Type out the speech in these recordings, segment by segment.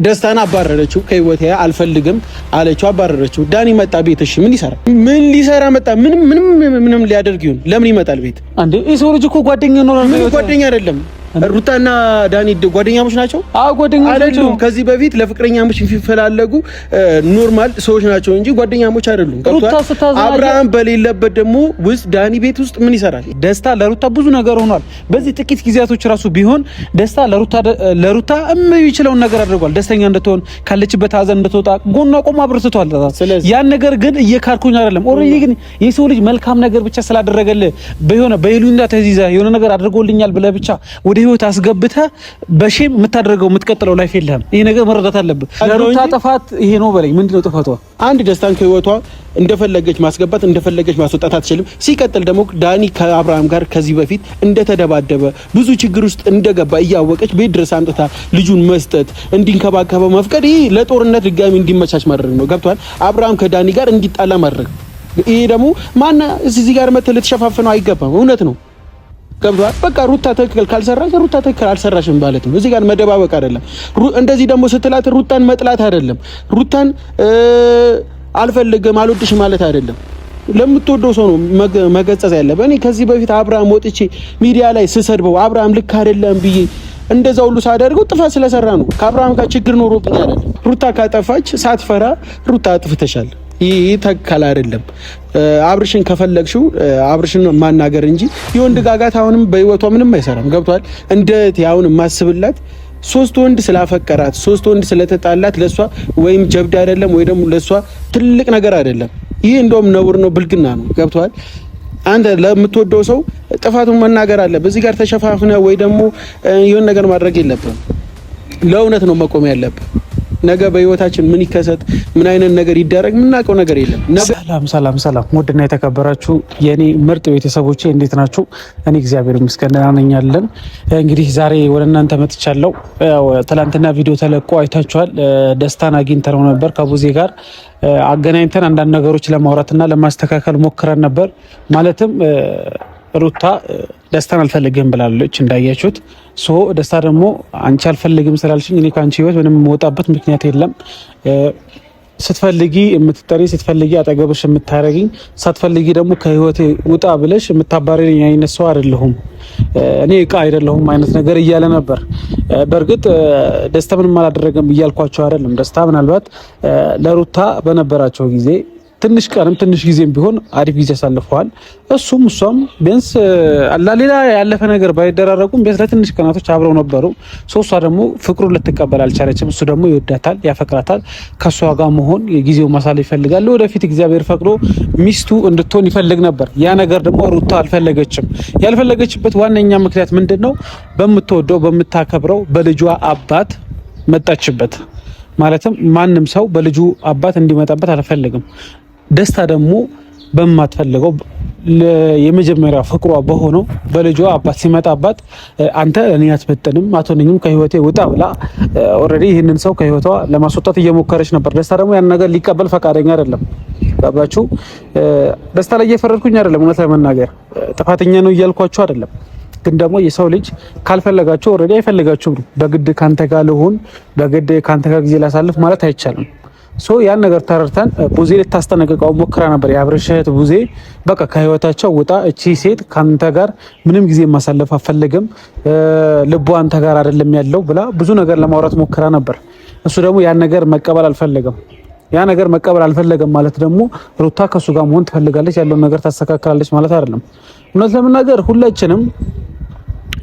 ደስታን አባረረችው ከህይወቴ አልፈልግም አለችው አባረረችው ዳኒ መጣ ቤት እሺ ምን ሊሰራ መጣ ምንም ሊያደርግ ይሁን ለምን ይመጣል ቤት አንዴ የሰው ልጅ እኮ ጓደኛ ነው ጓደኛ አይደለም ሩታና ዳኒ ጓደኛሞች ናቸው ጓደኛሞች አይደሉም ከዚህ በፊት ለፍቅረኛሞች ይፈልጉ ኖርማል ሰዎች ናቸው እንጂ ጓደኛሞች አይደሉም አብርሃም በሌለበት ደግሞ ውስጥ ዳኒ ቤት ውስጥ ምን ይሰራል ደስታ ለሩታ ብዙ ነገር ሆኗል በዚህ ጥቂት ጊዜያቶች ራሱ ቢሆን ደስታ ለሩታ የሚችለውን ነገር አድርጓል ደስተኛ እንድትሆን ካለችበት ሀዘን እንድትወጣ ጎኗ ቆሞ አብርትቷል ያን ነገር ግን እየካርኩኝ አይደለም ኦሬዲ ግን የሰው ልጅ መልካም ነገር ብቻ ስላደረገልህ በይሉኝታ ተይዛ የሆነ ነገር አድርጎልኛል ብለህ ብቻ ህይወት አስገብተ በሼም የምታደርገው የምትቀጥለው ላይፍ የለህም ይሄ ነገር መረዳት አለብህ ለሩታ ጥፋት ይሄ ነው በለኝ ምንድነው ጥፋቷ አንድ ደስታን ከህይወቷ እንደፈለገች ማስገባት እንደፈለገች ማስወጣት አትችልም ሲቀጥል ደግሞ ዳኒ ከአብርሃም ጋር ከዚህ በፊት እንደተደባደበ ብዙ ችግር ውስጥ እንደገባ እያወቀች ቤት ድረስ አምጥታ ልጁን መስጠት እንዲንከባከበው መፍቀድ ይሄ ለጦርነት ድጋሚ እንዲመቻች ማድረግ ነው ገብቷል አብርሃም ከዳኒ ጋር እንዲጣላ ማድረግ ይሄ ደግሞ ማን እዚህ ጋር መተህ ልትሸፋፍነው አይገባም እውነት ነው ገብቷል በቃ ሩታ ትክክል ካልሰራሽ ሩታ ትክክል አልሰራሽም ማለት ነው እዚህ ጋር መደባበቅ አይደለም እንደዚህ ደግሞ ስትላት ሩታን መጥላት አይደለም ሩታን አልፈልግም አልወድሽ ማለት አይደለም ለምትወደው ሰው ነው መገጸጽ ያለበት እኔ ከዚህ በፊት አብርሃም ወጥቼ ሚዲያ ላይ ስሰድበው አብርሃም ልክ አይደለም ብዬ እንደዛ ሁሉ ሳደርገው ጥፋት ስለሰራ ነው ከአብርሃም ጋር ችግር ኖሮብኝ አይደለም ሩታ ካጠፋች ሳትፈራ ሩታ አጥፍተሻል ይሄ ተከላ አይደለም አብርሽን ከፈለግሽው አብርሽን ማናገር እንጂ የወንድ ጋጋታ አሁንም በህይወቷ ምንም አይሰራም ገብቷል እንዴት ያውን ማስብላት ሶስት ወንድ ስላፈቀራት ሶስት ወንድ ስለተጣላት ለሷ ወይም ጀብድ አይደለም ወይ ደግሞ ለሷ ትልቅ ነገር አይደለም ይሄ እንደውም ነውር ነው ብልግና ነው ገብቷል አንተ ለምትወደው ሰው ጥፋቱን መናገር አለ በዚህ ጋር ተሸፋፍነ ወይ ደግሞ የሆነ ነገር ማድረግ የለብም ለእውነት ነው መቆም ያለብህ ነገ በህይወታችን ምን ይከሰት ምን አይነት ነገር ይደረግ ምናቀው ነገር የለም ሰላም ውድና የተከበራችሁ የኔ ምርጥ ቤተሰቦቼ እንዴት ናችሁ እኔ እግዚአብሔር ይመስገን ደህና ነኝ አለን እንግዲህ ዛሬ ወደ እናንተ መጥቻለሁ ትላንትና ቪዲዮ ተለቆ አይታችኋል ደስታን አግኝተነው ነበር ከቡዜ ጋር አገናኝተን አንዳንድ ነገሮች ለማውራትና ለማስተካከል ሞክረን ነበር ማለትም ሩታ ደስታን አልፈልግም ብላለች እንዳያችሁት ደስታ ደግሞ አንቺ አልፈልግም ስላልሽኝ እኔ ካንቺ ህይወት ምንም የምወጣበት ምክንያት የለም ስትፈልጊ የምትጠሪ ስትፈልጊ አጠገብሽ የምታረጊኝ ሳትፈልጊ ደግሞ ከህይወቴ ውጣ ብለሽ የምታባረሪኝ አይነት ሰው አይደለሁም እኔ እቃ አይደለሁም አይነት ነገር እያለ ነበር በእርግጥ ደስታ ምንም አላደረገም እያልኳቸው አይደለም ደስታ ምናልባት ለሩታ በነበራቸው ጊዜ ትንሽ ቀንም ትንሽ ጊዜም ቢሆን አሪፍ ጊዜ አሳልፈዋል እሱም ቢያንስ ሌላ ያለፈ ነገር ባይደራረጉም ቢያንስ ለትንሽ ቀናቶች አብረው ነበሩ ሶስቷ ደግሞ ፍቅሩን ልትቀበል አልቻለችም እሱ ደግሞ ይወዳታል ያፈቅራታል ከሷ ጋር መሆን ጊዜው ማሳለፍ ይፈልጋል ወደፊት እግዚአብሔር ፈቅዶ ሚስቱ እንድትሆን ይፈልግ ነበር ያ ነገር ደግሞ ሩታ አልፈለገችም ያልፈለገችበት ዋነኛ ምክንያት ምንድነው በምትወደው በምታከብረው በልጇ አባት መጣችበት ማለትም ማንም ሰው በልጁ አባት እንዲመጣበት አልፈልግም ደስታ ደግሞ በማትፈልገው የመጀመሪያ ፍቅሯ በሆነው በልጇ አባት ሲመጣባት አንተ እኔ አትመጥንም አትሆነኝም ከህይወቴ ውጣ ብላ ኦሬዲ ይሄንን ሰው ከህይወቷ ለማስወጣት እየሞከረች ነበር ደስታ ደግሞ ያን ነገር ሊቀበል ፈቃደኛ አይደለም ባባችሁ ደስታ ላይ እየፈረድኩኝ አይደለም እውነት ለመናገር ጥፋተኛ ነው እያልኳችሁ አይደለም ግን ደግሞ የሰው ልጅ ካልፈለጋችሁ ኦሬዲ አይፈልጋችሁም በግድ ካንተ ጋር ልሁን በግድ ካንተ ጋር ጊዜ ላሳልፍ ማለት አይቻልም ያን ነገር ተረርተን ቡዜ ልታስጠነቅቀው ሞክራ ነበር የአብርሽ እህት ቡዜ በቃ ከህይወታቸው ውጣ እቺ ሴት ካንተ ጋር ምንም ጊዜ ማሳለፍ አፈልግም ልቧ አንተ ጋር አይደለም ያለው ብላ ብዙ ነገር ለማውራት ሞክራ ነበር እሱ ደግሞ ያን ነገር መቀበል አልፈለገም ያ ነገር መቀበል አልፈለገም ማለት ደግሞ ሩታ ከሱ ጋር መሆን ትፈልጋለች ያለው ነገር ታስተካክላለች ማለት አይደለም እውነት ለመናገር ሁላችንም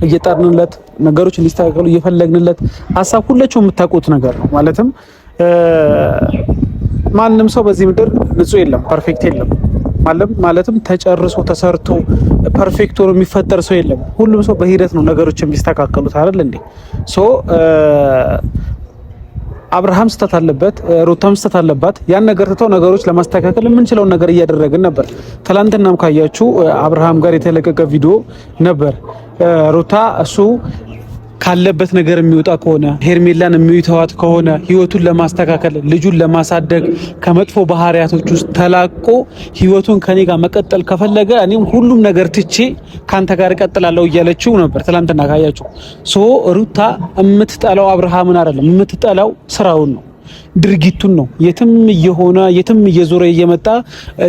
እየጣርንለት ነገሮች እንዲስተካከሉ እየፈለግንለት ሐሳብ ሁላችሁም የምታውቁት ነገር ነው ማለትም ማንንም ሰው በዚህ ምድር ንጹህ የለም ፐርፌክት የለም ማለትም ተጨርሶ ተሰርቶ ፐርፌክት ሆኖ የሚፈጠር ሰው የለም ሁሉም ሰው በሂደት ነው ነገሮች የሚስተካከሉት አይደል እንዴ አብርሃም ስተት አለበት ሩታም ስተት አለባት ያን ነገር ተተው ነገሮች ለማስተካከል የምንችለው ነገር እያደረግን ነበር ትላንትናም ካያችሁ አብርሃም ጋር የተለቀቀ ቪዲዮ ነበር ሩታ እሱ ካለበት ነገር የሚወጣ ከሆነ ሄርሜላን የሚተዋት ከሆነ ህይወቱን ለማስተካከል ልጁን ለማሳደግ ከመጥፎ ባህሪያቶች ውስጥ ተላቆ ህይወቱን ከኔ ጋር መቀጠል ከፈለገ እኔም ሁሉም ነገር ትቼ ካንተ ጋር እቀጥላለሁ እያለችው ነበር ትላንትና ካያችሁ። ሶ ሩታ የምትጠላው አብርሃምን አይደለም፣ የምትጠላው ስራውን ነው፣ ድርጊቱን ነው። የትም እየሆነ የትም እየዞረ እየመጣ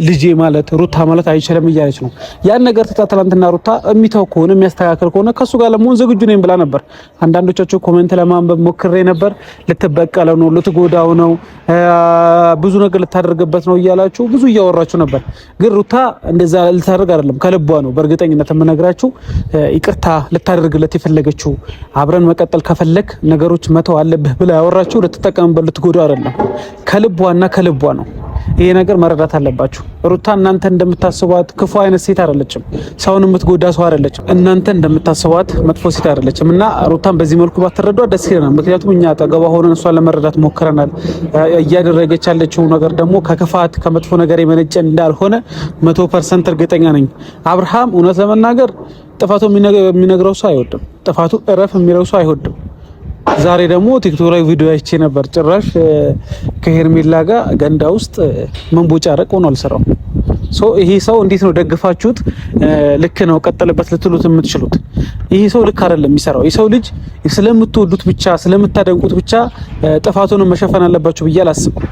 ልጄ ማለት ሩታ ማለት አይችልም እያለች ነው። ያን ነገር ትላንትና ሩታ የሚተው ከሆነ የሚያስተካክል ከሆነ ከሱ ጋር ለመሆን ዝግጁ ነኝ ብላ ነበር። አንዳንዶቻችሁ ኮሜንት ለማንበብ ሞክሬ ነበር። ልትበቀለው ነው፣ ልትጎዳው ነው፣ ብዙ ነገር ልታደርግበት ነው እያላችሁ ብዙ እያወራችሁ ነበር። ግን ሩታ እንደዛ ልታደርግ አይደለም፣ ከልቧ ነው። በእርግጠኝነት የምነግራችሁ ይቅርታ ልታደርግለት የፈለገችው አብረን መቀጠል ከፈለክ ነገሮች መተው አለብህ ብላ ያወራችሁ ልትጠቀምበት ልትጎዳው አይደለም፣ ከልቧና ከልቧ ነው። ይሄ ነገር መረዳት አለባችሁ። ሩታ እናንተ እንደምታስቧት ክፉ አይነት ሴት አይደለችም። ሰውን የምትጎዳ ሰው አይደለችም። እናንተ እንደምታስቧት መጥፎ ሴት አይደለችም። እና ሩታን በዚህ መልኩ ባትረዷ ደስ ይለናል። ምክንያቱም እኛ አጠገቧ ሆነን እሷን ለመረዳት ሞክረናል። እያደረገች ያለችው ነገር ደግሞ ከክፋት ከመጥፎ ነገር የመነጨ እንዳልሆነ 100% እርግጠኛ ነኝ። አብርሃም እውነት ለመናገር ጥፋቱ የሚነግረው ሰው አይወድም። ጥፋቱ እረፍ የሚለው ሰው አይወድም። ዛሬ ደግሞ ቲክቶክ ላይ ቪዲዮ አይቼ ነበር። ጭራሽ ከሄርሜላ ጋር ገንዳ ውስጥ መንቦጫረቅ ሆኗል ስራው። ይሄ ሰው እንዴት ነው ደግፋችሁት ልክ ነው ቀጥልበት ልትሉት የምትችሉት? ይሄ ሰው ልክ አይደለም የሚሰራው። ይሄ ሰው ልጅ ስለምትወዱት ብቻ ስለምታደንቁት ብቻ ጥፋቱን መሸፈን አለባችሁ ብዬ አላስብም።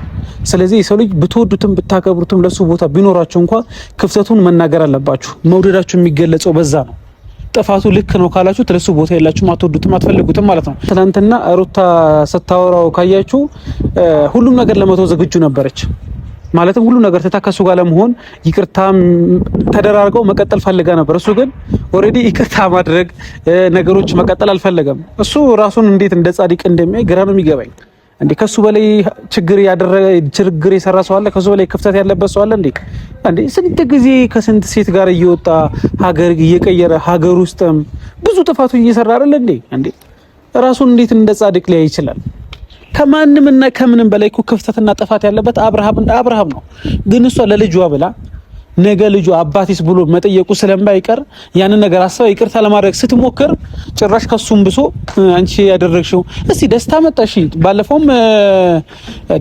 ስለዚህ ይሄ ሰው ልጅ ብትወዱትም ብታከብሩትም ለሱ ቦታ ቢኖራችሁ እንኳን ክፍተቱን መናገር አለባችሁ። መውደዳችሁ የሚገለጸው በዛ ነው። ጥፋቱ ልክ ነው ካላችሁ ለሱ ቦታ የላችሁም፣ አትወዱትም፣ አትፈልጉትም ማለት ነው። ትናንትና ሩታ ስታወራው ካያችሁ ሁሉም ነገር ለመተው ዝግጁ ነበረች። ማለትም ሁሉ ነገር ተታከሱ ጋር ለመሆን ይቅርታም ተደራርገው መቀጠል ፈልጋ ነበር። እሱ ግን ኦሬዲ ይቅርታ ማድረግ ነገሮች መቀጠል አልፈለገም። እሱ ራሱን እንዴት እንደ ጻድቅ እንደሚያይ ግራ ነው የሚገባኝ። እንዴ ከሱ በላይ ችግር የሰራ ሰው አለ? ከሱ በላይ ክፍተት ያለበት ሰው አለ እንዴ? እንዴ ስንት ጊዜ ከስንት ሴት ጋር እየወጣ ሀገር እየቀየረ ሀገር ውስጥም ብዙ ጥፋቶች እየሰራ አይደል እንዴ? እንዴ ራሱን እንዴት እንደ ጻድቅ ሊያይ ይችላል? ከማንም እና ከምንም በላይ እኮ ክፍተትና ጥፋት ያለበት አብርሃም ነው። ግን እሷ ለልጇ ብላ ነገ ልጁ አባቲስ ብሎ መጠየቁ ስለማይቀር ያንን ነገር አስባ ይቅርታ ለማድረግ ስትሞክር ጭራሽ ከሱም ብሶ አንቺ ያደረግሽው እስቲ ደስታ መጣሽ። ባለፈውም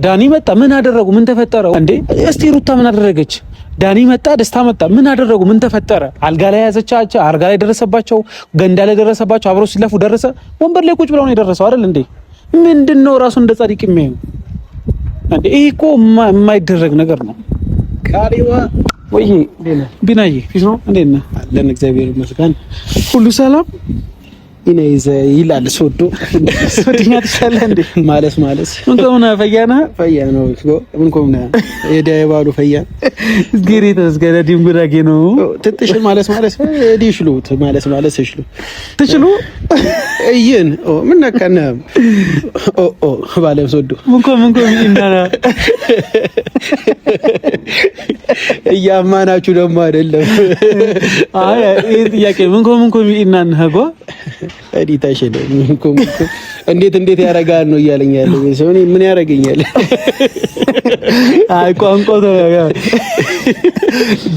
ዳኒ መጣ። ምን አደረጉ? ምን ተፈጠረ እንዴ? እስቲ ሩታ ምን አደረገች? ዳኒ መጣ፣ ደስታ መጣ። ምን አደረጉ? ምን ተፈጠረ? አልጋ ላይ ያዘቻቸው፣ አልጋ ላይ ደረሰባቸው፣ ገንዳ ላይ ደረሰባቸው፣ አብረው ሲለፉ ደረሰ። ወንበር ላይ ቁጭ ብለው ነው የደረሰው አይደል እንዴ? ምንድነው ራሱ እንደ ጻድቅ የሚያዩ እንዴ? ይሄ እኮ የማይደረግ ነገር ነው። ካሪዋ ወይ ቢናዬ ፊት ነው እንዴት ነህ? አለን እግዚአብሔር ይመስገን፣ ሁሉ ሰላም ይላል። ሶዶ ሶዲኛ ተሻለ እንዴ? ማለት ምን ቆምና ፈያና ነው ምን ቆምና የዳይባሉ ፈያ ግሪ ተስገደ ዲምጉራጌ ነው ትጥሽ ማለት ዲሽሉት ማለት እሽሉ ትችሉ እየን ምን ነካና ባለ ሶዶ ምን ቆም ይናና እያማናችሁ ደግሞ አይደለም። አይ ይሄ ጥያቄ ምን ቆም ይናና ሀጓ አዲታሽ ነው እንዴት ያረጋል ነው እያለኝ ያለው ሰው እኔ ምን ያረጋኛል? አይ ቋንቋ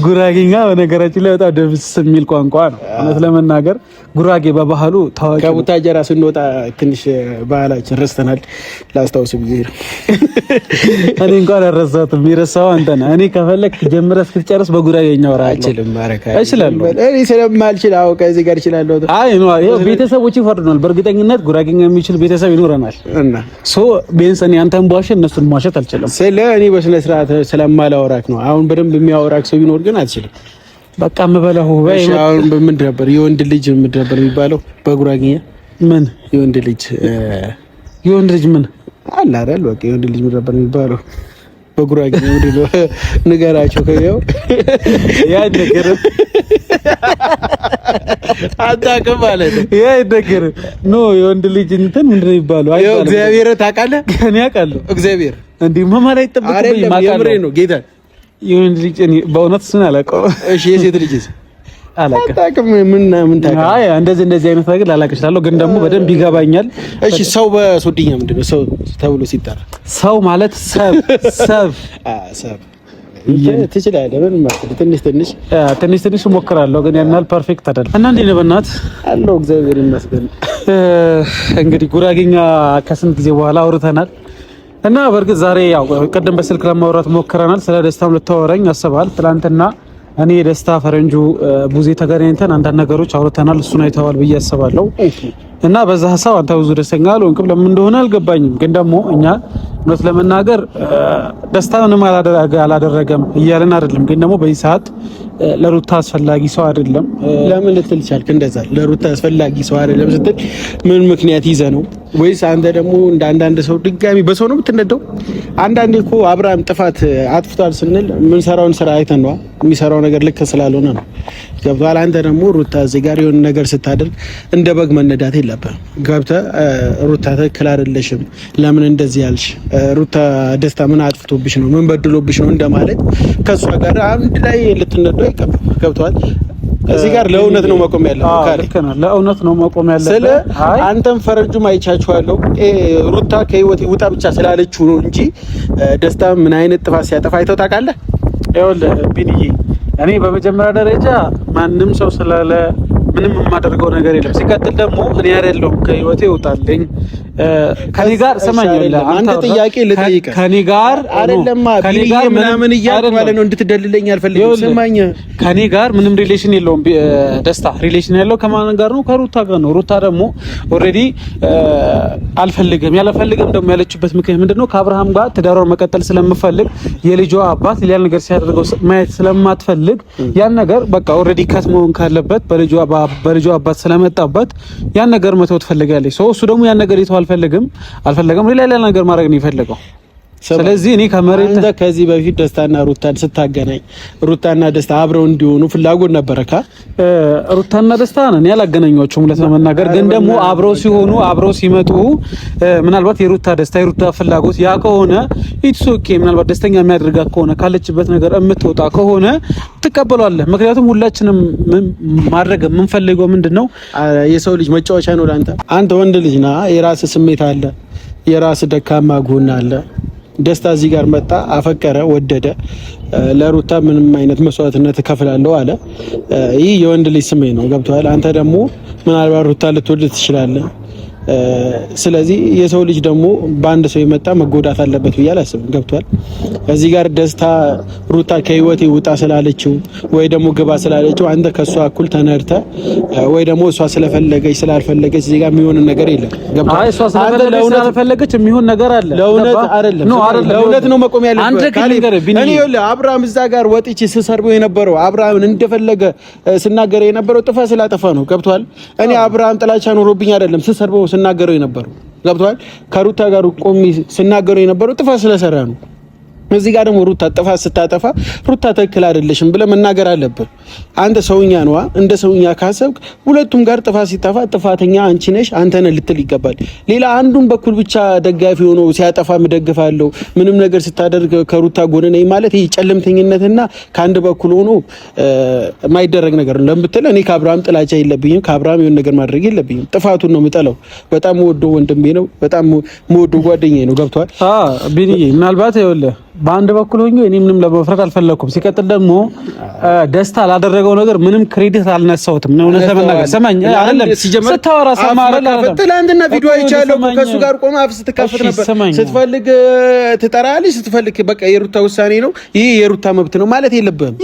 ጉራጌኛ በነገራችን ላይ በጣም ደስ የሚል ቋንቋ ነው። እውነት ለመናገር ጉራጌ በባህሉ ታዋቂ ነው። ከቡታጀራ ስንወጣ ትንሽ ባህላችን ረስተናል። ላስታውስ ብዬ ነው። እኔ እንኳን አልረሳሁትም። የረሳኸው አንተ ነህ። እኔ ከፈለክ ጀምረህ እስክትጨርስ በጉራጌኛ አወራለሁ። አይችልም ባረካ አይችልም። እኔ ስለማልችል አዎ ከዚህ ጋር እችላለሁ። አይ ነው ይሄ ቤተሰቦች ይፈርዱናል። በእርግጠኝነት ጉራጌኛ የሚችል ቤተሰብ ይኖረናል። እና ሶ ቢያንስ እኔ አንተን ቧሽ እነሱን ማሸት አልችልም። እኔ በስነ ስርዓት ስለማላወራክ ነው። አሁን በደንብ የሚያወራክ ሰው ቢኖር ግን አልችልም። በቃ መበላሁ ወይ አሁን ምን ነበር የወንድ ልጅ ምን ነበር የሚባለው በጉራጌኛ? ምን የወንድ ልጅ ምን አለ አይደል? በቃ የወንድ ልጅ ምን ነበር የሚባለው በጉራጌኛ? ወዲህ ነው ንገራቸው። ከየው ያ ነገር አታውቅም ማለት ነው። ያ ነገር ኖ የወንድ ልጅ እንትን ምንድነው የሚባለው? አይ እግዚአብሔር ታውቃለህ? እኔ አውቃለሁ። እግዚአብሔር እንዴ ማማላይ ተጠብቁኝ ማቃለው ነው ጌታ የወንድ ልጅ እኔ በእውነት እሱን አላውቀውም። እሺ የሴት ልጅስ አላውቅም። ምን ታውቃለህ? አይ እንደዚህ አይነት ነገር ላላውቅ እችላለሁ፣ ግን ደግሞ በደንብ ይገባኛል። እሺ ሰው በሶድኛ ምንድነው ሰው ተብሎ ሲጠራ? ሰው ማለት ሰብ ትችላለህ። ምንም ማለት ትንሽ እሞክራለሁ፣ ግን ያን ያህል ፐርፌክት አይደለም። እና እንዴት ነህ? በእናትህ አለው እግዚአብሔር ይመስገን። እንግዲህ ጉራጌኛ ከስንት ጊዜ በኋላ አውርተናል እና በእርግጥ ዛሬ ያው ቅድም በስልክ ለማውራት ሞክረናል። ስለ ደስታም ልታወራኝ አስበሃል። ትናንትና እኔ ደስታ ፈረንጁ ቡዜ ተገናኝተን አንዳንድ ነገሮች አውርተናል። እሱን አይተዋል ብዬ አስባለሁ። እና በዛ ሀሳብ አንተ ብዙ ደስተኛ አልሆንክም። ለምን እንደሆነ አልገባኝም። ግን ደግሞ እኛ እውነት ለመናገር ደስታ ምንም አላደረገም እያልን አይደለም። ግን ደግሞ በዚህ ሰዓት ለሩታ አስፈላጊ ሰው አይደለም። ለምን ልትል ቻልክ? እንደዛ ለሩታ አስፈላጊ ሰው አይደለም ስትል ምን ምክንያት ይዘህ ነው? ወይስ አንተ ደግሞ እንደ አንዳንድ ሰው ድጋሚ በሰው ነው የምትነደው? አንዳንዴ እኮ አብርሃም ጥፋት አጥፍቷል ስንል የምንሰራውን ስራ አይተን ነው። የሚሰራው ነገር ልክ ስላልሆነ ነው። ገብቶሃል? አንተ ደግሞ ሩታ እዚህ ጋር የሆነ ነገር ስታደርግ እንደ በግ መነዳት የለብህም። ገብተህ ሩታ ትክክል አይደለሽም፣ ለምን እንደዚህ ያልሽ፣ ሩታ ደስታ ምን አጥፍቶብሽ ነው፣ ምን በድሎብሽ ነው እንደማለት ከሷ ጋር አንድ ላይ ልትነዱ አይገባም። ገብቶሃል? እዚህ ጋር ለእውነት ነው መቆም ያለበት። ልክ ነህ፣ ለእውነት ነው መቆም ያለበት። ስለ አንተም ፈረንጁም አይቻችኋለሁ። ሩታ ከህይወት ውጣ ብቻ ስላለችው ነው እንጂ ደስታ ምን አይነት ጥፋት ሲያጠፋ አይተው ታውቃለህ? ይኸውልህ ቢኒዬ፣ እኔ በመጀመሪያ ደረጃ ማንም ሰው ስላለ ምንም የማደርገው ነገር የለም። ሲቀጥል ደግሞ እኔ አይደለሁም ከህይወቴ ይወጣልኝ ከኔ ጋር ሰማኝ። አንተ ጥያቄ ልጠይቅህ ከኔ ጋር አይደለም ከኔ ጋር ምናምን እያልኩ ማለት ነው እንድትደልለኝ አልፈልግም። ሰማኝ፣ ከኔ ጋር ምንም ሪሌሽን የለውም። ደስታ ሪሌሽን ያለው ከማን ጋር ነው? ከሩታ ጋር ነው። ሩታ ደግሞ ኦልሬዲ አልፈልግም ያለፈልግም ደግሞ ያለችበት ምክንያት ምንድነው? ከአብርሃም ጋር ትዳሯን መቀጠል ስለምፈልግ የልጇ አባት ሌላ ነገር ሲያደርገው ማየት ስለማትፈልግ ያን ነገር በቃ ኦልሬዲ ከት መሆን ካለበት በልጇ አባት ስለመጣበት ያን ነገር መተው ትፈልጋለች። እሱ ደግሞ ያን ነገር ይተው አልፈለገም ሌላ ነገር ማድረግ ነው የፈለገው። ስለዚህ እኔ ከመሬት አንተ ከዚህ በፊት ደስታና ሩታን ስታገናኝ ሩታና ደስታ አብረው እንዲሆኑ ፍላጎት ነበረካ? ሩታና ደስታ ነን ያላገናኟቸውም ለመናገር ግን ደግሞ አብረው ሲሆኑ አብረው ሲመጡ ምናልባት የሩታ ደስታ የሩታ ፍላጎት ያ ከሆነ ኢትስ ኦኬ። ምናልባት ደስተኛ የሚያደርጋት ከሆነ ካለችበት ነገር የምትወጣ ከሆነ ትቀበሏለህ። ምክንያቱም ሁላችንም ማድረግ የምንፈልገው ምንድነው? የሰው ልጅ መጫወቻ ነው ለአንተ። አንተ ወንድ ልጅ ና፣ የራስህ ስሜት አለ፣ የራስህ ደካማ ጎን አለ። ደስታ እዚህ ጋር መጣ፣ አፈቀረ፣ ወደደ፣ ለሩታ ምንም አይነት መስዋዕትነት እከፍላለሁ አለ። ይህ የወንድ ልጅ ስሜት ነው። ገብቶሃል? አንተ ደግሞ ምናልባት ሩታ ልትወድ ትችላለህ። ስለዚህ የሰው ልጅ ደግሞ በአንድ ሰው የመጣ መጎዳት አለበት ብዬ አላስብም። ገብቷል? እዚህ ጋር ደስታ ሩታ ከህይወቴ ውጣ ስላለችው ወይ ደግሞ ግባ ስላለችው አንተ ከሷ እኩል ተነርተ ወይ ደግሞ እሷ ስለፈለገች ስላልፈለገች እዚህ ጋር የሚሆን ነገር የለም። ገብቷል? እሷ ስለፈለገች የሚሆን ነገር አለ። ለእውነት አይደለም፣ ለእውነት ነው መቆም ያለበት። እኔ ይኸውልህ አብርሃም እዛ ጋር ወጥቼ ስሰርበው የነበረው አብርሃምን እንደፈለገ ስናገር የነበረው ጥፋት ስላጠፋ ነው። ገብቷል? እኔ አብርሃም ጥላቻ ኖሮብኝ አይደለም ስሰርበው ስናገረው የነበረው። ገብቷል? ከሩታ ጋር ቆሜ ስናገረው የነበረው ጥፋት ስለሰራ ነው። እዚህ ጋር ደግሞ ሩታ ጥፋት ስታጠፋ ሩታ ትክክል አይደለሽም ብለህ መናገር አለብህ። አንተ ሰውኛ ነዋ። እንደ ሰውኛ ካሰብክ ሁለቱም ጋር ጥፋት ሲጠፋ ጥፋተኛ አንቺ ነሽ አንተ ነህ ልትል ይገባል። ሌላ አንዱን በኩል ብቻ ደጋፊ ሆኖ ሲያጠፋ ምደግፋለሁ ምንም ነገር ስታደርግ ከሩታ ጎን ነኝ ማለት ይሄ ጨለምተኝነትና ከአንድ በኩል ሆኖ የማይደረግ ነገር ነው። ለምትል እኔ ከአብርሃም ጥላቻ የለብኝም። ከአብርሃም የሆነ ነገር ማድረግ የለብኝም። ጥፋቱን ነው የምጠላው። በጣም የምወደው ወንድሜ ነው። በጣም የምወደው ጓደኛዬ ነው። ገብቷል? ቢኒዬ ምናልባት ይኸውልህ በአንድ በኩል ሆኜ እኔ ምንም ለመፍረድ አልፈለኩም። ሲቀጥል ደግሞ ደስታ ላደረገው ነገር ምንም ክሬዲት አልነሳሁትም ነው ለተመናገር ሰማኝ አይደለም ስታወራ ሰማራ ትላንትና ቪዲዮ አይቻለሁ። ከሱ ጋር ቆማ አፍ ስትከፍት ነበር። ስትፈልግ ትጠራለች፣ ስትፈልግ በቃ የሩታ ውሳኔ ነው ይሄ የሩታ መብት ነው ማለት የለብህም።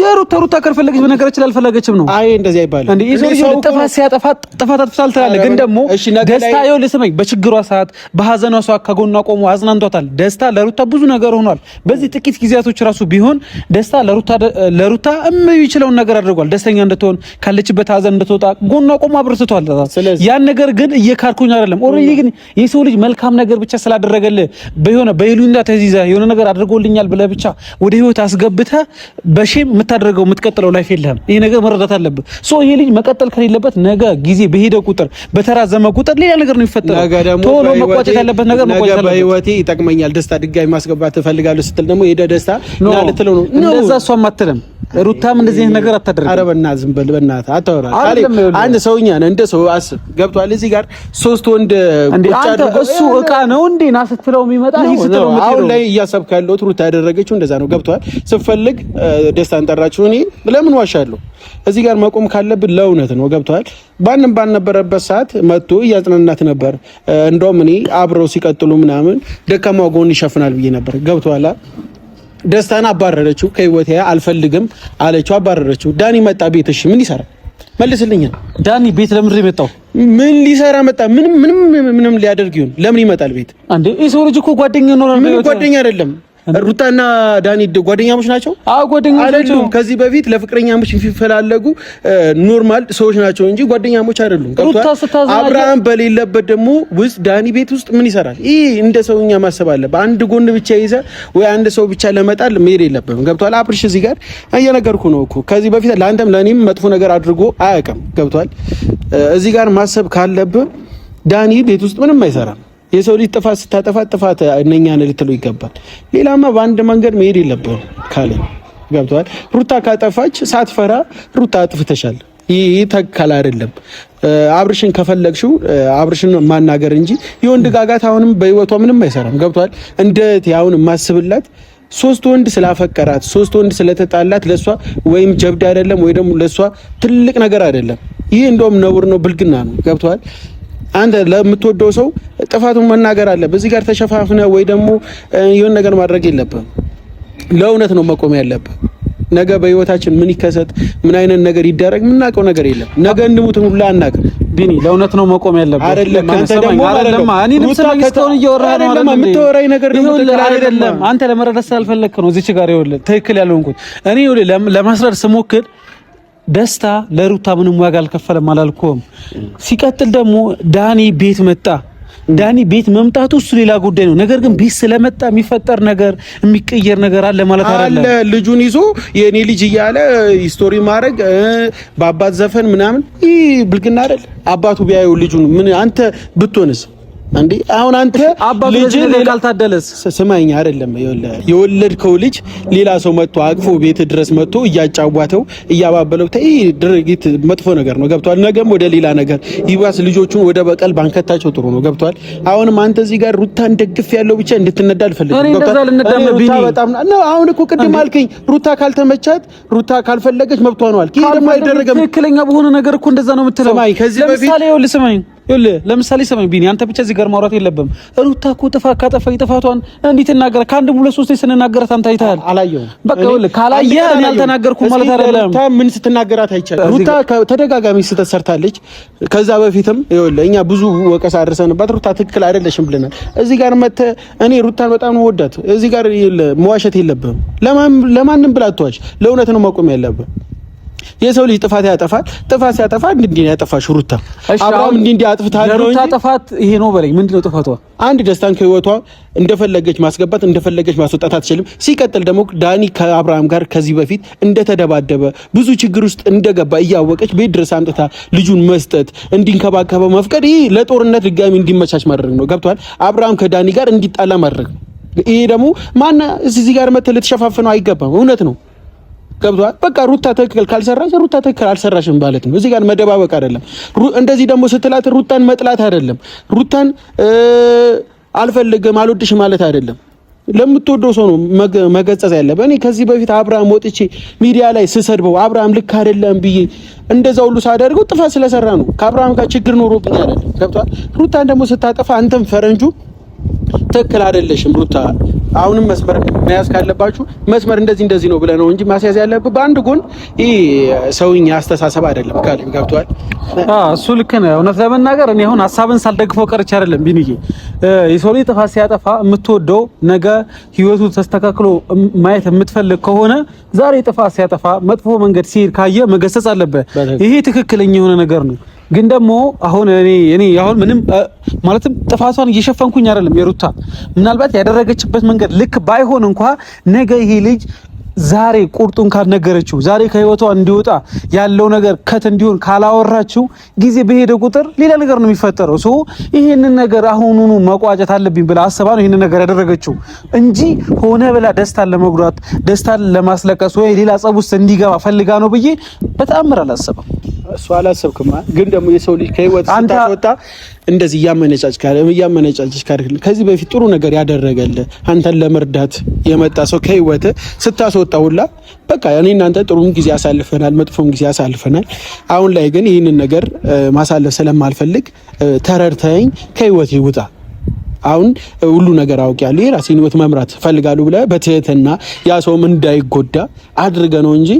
ሩታ ካልፈለገች በነገራችን ላይ አልፈለገችም ነው። አይ እንደዚህ አይባልም እንዴ! ይሄ ጥፋት ሲያጠፋ ጥፋት አጥፍታል ትላለህ። ግን ደግሞ ደስታ ይኸውልህ ስማኝ፣ በችግሯ ሰዓት በሐዘኗ ሰዓት ከጎኗ ቆሞ አዝናንቷታል። ደስታ ለሩታ ብዙ ነገር ሆኗል። በዚህ ጥቂት ጊዜያቶች ራሱ ቢሆን ደስታ ለሩታ የሚችለውን ነገር አድርጓል። ደስተኛ እንድትሆን ካለችበት ሐዘን እንድትወጣ ጎኗ ቆሞ አብርትቷል። ያን ነገር ግን እየካድኩኝ አይደለም። ኦሬዲ ግን የሰው ልጅ መልካም ነገር ብቻ ስላደረገልህ በይሉኝታ ተይዘህ የሆነ ነገር አድርጎልኛል ብለህ ብቻ ወደ ህይወት አስገብተህ በሼም የምታደርገው የምትቀጥለው ላይፍ የለህም። ይሄ ነገር መረዳት አለብህ። ይሄ ልጅ መቀጠል ከሌለበት ነገ ጊዜ በሄደ ቁጥር በተራዘመ ቁጥር ሌላ ነገር ነው የሚፈጠረው። ቶሎ መቋጨት ያለበት ነገር መቋጨት አለበት። በህይወቴ ይጠቅመኛል ደስታ ድጋሚ ማስገባት እፈልጋለሁ ስትል ደግሞ ሄደ ደስታ ና ልትለው ነው። እንደዛ እሷም አትልም። ሩታም እንደዚህ አይነት ነገር አታደርግም። ኧረ በእናትህ ዝም በል በእናትህ አታወራ። አንድ ሰውኛ ነህ እንደ ሰው አስብ። ገብቶሃል? እዚህ ጋር ሶስት ወንድ ቁጭ አድርገው እሱ እቃ ነው እንዴ ና ስትለው የሚመጣ ነው ስትለው የምትሄደው። አሁን ላይ እያሰብክ ያለሁት ሩታ ያደረገችው እንደዛ ነው። ገብቶሃል? ስትፈልግ ደስታን ጠራችሁ። እኔ ለምን ዋሻለሁ? እዚህ ጋር መቆም ካለብን ለእውነት ነው። ገብቶሃል? ባንም ባልነበረበት ሰዓት መጥቶ እያጽናናት ነበር። እንደውም እኔ አብረው ሲቀጥሉ ምናምን ደካማው ጎን ይሸፍናል ብዬ ነበር። ገብቶሃል? ደስታን አባረረችው። ከህይወቴ አልፈልግም አለችው፣ አባረረችው። ዳኒ መጣ ቤት። እሺ ምን ይሰራ? መልስልኝ። ዳኒ ቤት ለምን ይመጣው? ምን ሊሰራ መጣ? ምንም ሊያደርግ ይሁን ለምን ይመጣል ቤት? አንዴ የሰው ልጅ እኮ ጓደኛ ነው። ምን ጓደኛ አይደለም። ሩታና ዳኒ ጓደኛሞች ናቸው? አዎ ጓደኛሞች ናቸው። ከዚህ በፊት ለፍቅረኛሞች ሲፈላለጉ ኖርማል ሰዎች ናቸው እንጂ ጓደኛሞች አይደሉም። አብርሃም በሌለበት ደግሞ ውስጥ ዳኒ ቤት ውስጥ ምን ይሰራል? ይሄ እንደ ሰውኛ ማሰብ አለ። በአንድ ጎን ብቻ ይዘ ወይ አንድ ሰው ብቻ ለመጣል መሄድ የለብህም። ገብቷል? አብርሽ እዚህ ጋር እየነገርኩ ነው እኮ ከዚህ በፊት ለአንተም ለእኔም መጥፎ ነገር አድርጎ አያውቅም። ገብቷል? እዚህ ጋር ማሰብ ካለብህ ዳኒ ቤት ውስጥ ምንም አይሰራም። የሰው ልጅ ጥፋት ስታጠፋ ጥፋት እነኛ ነው ልትለው ይገባል። ሌላማ በአንድ መንገድ መሄድ የለብህም ካለ ገብቷል። ሩታ ካጠፋች ሳትፈራ ሩታ አጥፍተሻል፣ ይሄ ተከላ አይደለም። አብርሽን ከፈለግሽው አብርሽን ማናገር እንጂ የወንድ ጋጋት አሁንም በህይወቷ ምንም አይሰራም። ገብቷል። እንዴት ያውን ማስብላት ሶስት ወንድ ስላፈቀራት ሶስት ወንድ ስለተጣላት ለሷ ወይም ጀብድ አይደለም ወይ ደግሞ ለሷ ትልቅ ነገር አይደለም። ይሄ እንደውም ነውር ነው፣ ብልግና ነው። ገብቷል። አንተ ለምትወደው ሰው ጥፋቱን መናገር አለ። በዚህ ጋር ተሸፋፍነ ወይ ደግሞ የሆነ ነገር ማድረግ የለብህም። ለእውነት ነው መቆም ያለብህ። ነገ በህይወታችን ምን ይከሰት ምን አይነት ነገር ይደረግ ምናውቀው ነገር የለም። ነገ እንሙትን ሁላ አናውቅም። ቢኒ ለእውነት ነው መቆም ያለብህ አይደለም። አንተ ደግሞ አይደለም እኔ ልምሰማስተውን እየወራህ ነው አይደለም። የምትወራኝ ነገር ደግሞ ትክክል አይደለም። አንተ ለመረዳት ስላልፈለክ ነው እዚች ጋር ይኸውልህ ትክክል ያልሆንኩት እኔ ለማስረዳት ስሞክር ደስታ ለሩታ ምንም ዋጋ አልከፈለም አላልኩም። ሲቀጥል ደግሞ ዳኒ ቤት መጣ። ዳኒ ቤት መምጣቱ እሱ ሌላ ጉዳይ ነው። ነገር ግን ቤት ስለመጣ የሚፈጠር ነገር የሚቀየር ነገር አለ ማለት አይደለም። አለ ልጁን ይዞ የኔ ልጅ እያለ ስቶሪ ማድረግ በአባት ዘፈን ምናምን ይህ ብልግና አይደል? አባቱ ቢያዩ ልጁን ምን አንተ ብትሆንስ እንዴ? አሁን አንተ ልጅ ሌላ አልታደለስ ስማኝ አይደለም የወለድከው ልጅ ሌላ ሰው መጥቶ አቅፎ ቤት ድረስ መጥቶ እያጫዋተው እያባበለው ተይ ድርጊት መጥፎ ነገር ነው። ገብቷል? ነገም ወደ ሌላ ነገር ይባስ ልጆቹን ወደ በቀል ባንከታቸው ጥሩ ነው። ገብቷል? አሁንም አንተ እዚህ ጋር ሩታን ደግፍ ያለው ብቻ እንድትነዳ አልፈልግም። ገብቷል? ሩታ በጣም ነው። አሁን እኮ ቅድም አልከኝ ሩታ ካልተመቻት ሩታ ካልፈለገች መብቷ ነው አልክ። ይሄ ደግሞ አይደረግም። ትክክለኛ በሆነ ነገር እኮ እንደዛ ነው የምትለው። ስማኝ ከዚህ በፊት ለምሳሌ ሰማኝ ቢኒ አንተ ብቻ እዚህ ጋር ማውራት የለብም። ሩታ እኮ ጥፋት ካጠፋች ጥፋቷን እንዴት ተናገረ? ከአንድ ሁለት ሶስት ስንናገራት አንተ አይተሃል። አላየሁም። በቃ ካላየ እኔ አልተናገርኩም ማለት አይደለም። ሩታ ምን ስትናገራት አይቻልም። ሩታ ተደጋጋሚ ስህተት ሰርታለች። ከዛ በፊትም እኛ ብዙ ወቀሳ አድርሰንባት ሩታ ትክክል አይደለሽም ብለናል። እዚህ ጋር መተህ እኔ ሩታን በጣም ነው ወዳት። እዚህ ጋር መዋሸት የለብህም። ለማንም ብላ አትዋሽ። ለእውነት ነው መቆም ያለብህ። የሰው ልጅ ጥፋት ያጠፋል። ጥፋት ሲያጠፋ እንዴ ያጠፋሽ ሩታ አብርሃም እንዴ አጥፍታል ነው እንጂ ጥፋት ይሄ ነው በለኝ። ምንድነው ጥፋቷ? አንድ ደስታን ከህይወቷ እንደፈለገች ማስገባት እንደፈለገች ማስወጣት አትችልም። ሲቀጥል ደግሞ ዳኒ ከአብርሃም ጋር ከዚህ በፊት እንደተደባደበ ብዙ ችግር ውስጥ እንደገባ እያወቀች ቤት ድረስ አምጥታ ልጁን መስጠት እንዲንከባከበው መፍቀድ ይሄ ለጦርነት ድጋሚ እንዲመቻች ማድረግ ነው። ገብቷል? አብርሃም ከዳኒ ጋር እንዲጣላ ማድረግ ነው። ይሄ ደግሞ ማን እዚህ ጋር መተህ ልትሸፋፍነው አይገባም። እውነት ነው። ገብቷል? በቃ ሩታ ትክክል ካልሰራሽ ሩታ ትክክል አልሰራሽም ማለት ነው። እዚህ ጋር መደባበቅ አይደለም። እንደዚህ ደግሞ ስትላት ሩታን መጥላት አይደለም። ሩታን አልፈልግም አልወድሽም ማለት አይደለም። ለምትወደው ሰው ነው መገጸጽ ያለበት። እኔ ከዚህ በፊት አብርሃም ወጥቼ ሚዲያ ላይ ስሰድበው አብርሃም ልክ አይደለም ብዬ እንደዛ ሁሉ ሳደርገው ጥፋት ስለሰራ ነው። ከአብርሃም ጋር ችግር ኖሮብኝ አይደለም። ገብቷል? ሩታን ደግሞ ስታጠፋ አንተም ፈረንጁ ትክክል አይደለሽም ሩታ አሁንም መስመር መያዝ ካለባችሁ መስመር እንደዚህ ነው ብለህ ነው እንጂ ማስያዝ ያለብህ በአንድ ጎን ይሄ ሰውኛ አስተሳሰብ አይደለም። ካለም ገብቷል? እሱ ልክ ነው። እውነት ለመናገር እኔ አሁን ሐሳብን ሳልደግፈው ቀርቼ አይደለም ቢኒዬ። የሰው ልጅ ጥፋት ሲያጠፋ የምትወደው ነገ ህይወቱ ተስተካክሎ ማየት የምትፈልግ ከሆነ ዛሬ ጥፋት ሲያጠፋ መጥፎ መንገድ ሲሄድ ካየ መገሰጽ አለበት። ይሄ ትክክለኛ የሆነ ነገር ነው። ግን ደግሞ አሁን እኔ አሁን ምንም ማለትም ጥፋቷን እየሸፈንኩኝ አይደለም። የሩታ ምናልባት ያደረገችበት መንገድ ልክ ባይሆን እንኳን ነገ ይሄ ልጅ ዛሬ ቁርጡን ካልነገረችው ዛሬ ከህይወቷ እንዲወጣ ያለው ነገር ከት እንዲሆን ካላወራችው ጊዜ በሄደ ቁጥር ሌላ ነገር ነው የሚፈጠረው። ሶ ይሄንን ነገር አሁኑኑ መቋጨት አለብኝ ብላ አስባ ነው ይሄንን ነገር ያደረገችው እንጂ ሆነ ብላ ደስታን ለመጉዳት ደስታን ለማስለቀስ ወይ ሌላ ጸብ ውስጥ እንዲገባ ፈልጋ ነው ብዬ በጣም አላሰበም። እሱ አላሰብክማ። ግን ደግሞ የሰው ልጅ ከህይወት ስታወጣ እንደዚህ እያመነጫጭ ካርክል ከዚህ በፊት ጥሩ ነገር ያደረገልህ አንተን ለመርዳት የመጣ ሰው ከህይወት ስታስወጣ ሁላ በቃ እኔ እናንተ ጥሩም ጊዜ አሳልፈናል፣ መጥፎም ጊዜ አሳልፈናል። አሁን ላይ ግን ይህንን ነገር ማሳለፍ ስለማልፈልግ ተረድተኝ ከህይወት ይውጣ። አሁን ሁሉ ነገር አውቄያለሁ፣ የራሴን ህይወት መምራት ፈልጋለሁ ብለህ በትህትና ያ ሰውም እንዳይጎዳ አድርገ ነው እንጂ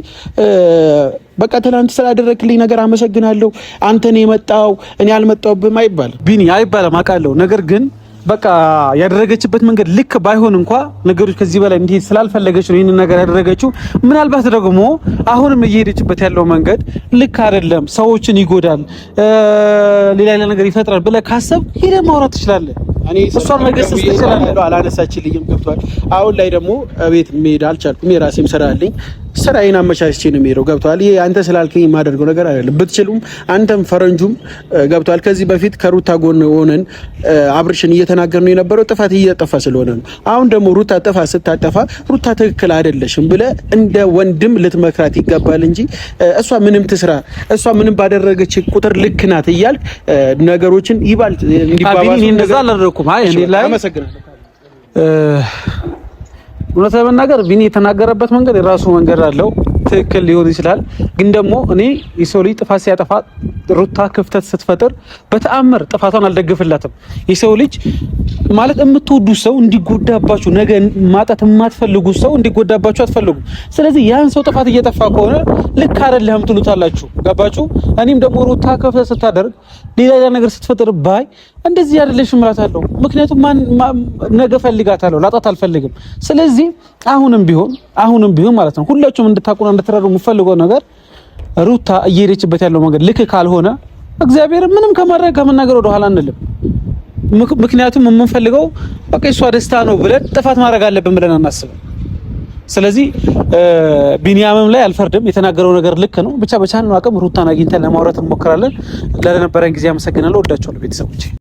በቃ ትናንት ስላደረክልኝ ነገር አመሰግናለሁ አንተን የመጣው እኔ አልመጣሁብህም አይባልም። ቢኒ አይባልም አውቃለሁ። ነገር ግን በቃ ያደረገችበት መንገድ ልክ ባይሆን እንኳን ነገሮች ከዚህ በላይ እንዲህ ስላልፈለገች ነው ይሄንን ነገር ያደረገችው። ምናልባት ደግሞ አሁንም እየሄደችበት ያለው መንገድ ልክ አይደለም፣ ሰዎችን ይጎዳል፣ ሌላ ነገር ይፈጥራል ብለህ ካሰብ ሄደህ ማውራት ትችላለህ። እኔ እሷን መገሰጽ ትችላለህ። አላነሳችልኝም፣ ገብቷል። አሁን ላይ ደግሞ ቤት መሄድ አልቻልኩም፣ የራሴም ስራ አለኝ። ስራዬን አመቻችቼ ነው የምሄደው፣ ገብቷል። ይሄ አንተ ስላልከኝ የማደርገው ነገር አይደለም። ብትችሉም አንተም ፈረንጁም ገብቷል። ከዚህ በፊት ከሩታ ጎን ሆነን አብርሽን እየተናገርን የነበረው ጥፋት እየጠፋ ስለሆነ ነው። አሁን ደግሞ ሩታ ጥፋት ስታጠፋ ሩታ ትክክል አይደለሽም ብለህ እንደ ወንድም ልትመክራት ይገባል እንጂ እሷ ምንም ትስራ እሷ ምንም ባደረገች ቁጥር ልክ ናት እያልክ ነገሮችን ይባል እንዲባባሱ እንደዛ አላደረኩም። አይ እኔ ላይ እውነት ለመናገር ቢኒ የተናገረበት መንገድ የራሱ መንገድ አለው። ትክክል ሊሆን ይችላል። ግን ደግሞ እኔ የሰው ልጅ ጥፋት ሲያጠፋ ሩታ ክፍተት ስትፈጥር በተአምር ጥፋቷን አልደግፍላትም። የሰው ልጅ ማለት የምትወዱት ሰው እንዲጎዳባችሁ፣ ነገ ማጣት የማትፈልጉት ሰው እንዲጎዳባችሁ አትፈልጉም። ስለዚህ ያን ሰው ጥፋት እየጠፋ ከሆነ ልክ አይደለም ትሉታላችሁ። ገባችሁ? እኔም ደግሞ ሩታ ክፍተት ስታደርግ ሌላ ነገር ስትፈጥር ባይ እንደዚህ አይደለሽም እላታለሁ። ምክንያቱም ነገ ፈልጋታለሁ፣ ላጣት አልፈልግም። ስለዚህ አሁንም ቢሆን ማለት ነው ሁላችሁም እንድታቁና እንድትረዱ የምፈልገው ነገር ሩታ እየሄደችበት ያለው መንገድ ልክ ካልሆነ እግዚአብሔር ምንም ከመናገር ወደ ኋላ አንልም። ምክንያቱም የምንፈልገው በቃ እሷ ደስታ ነው ብለን ጥፋት ማድረግ አለብን ብለን አናስብም። ስለዚህ ቢኒያምም ላይ አልፈርድም። የተናገረው ነገር ልክ ነው። ብቻ በቻልነው አቅም ሩታን አግኝተን ለማውራት እንሞክራለን። ለነበረን ጊዜ አመሰግናለሁ። ወዳችኋለሁ ቤተሰቦቼ።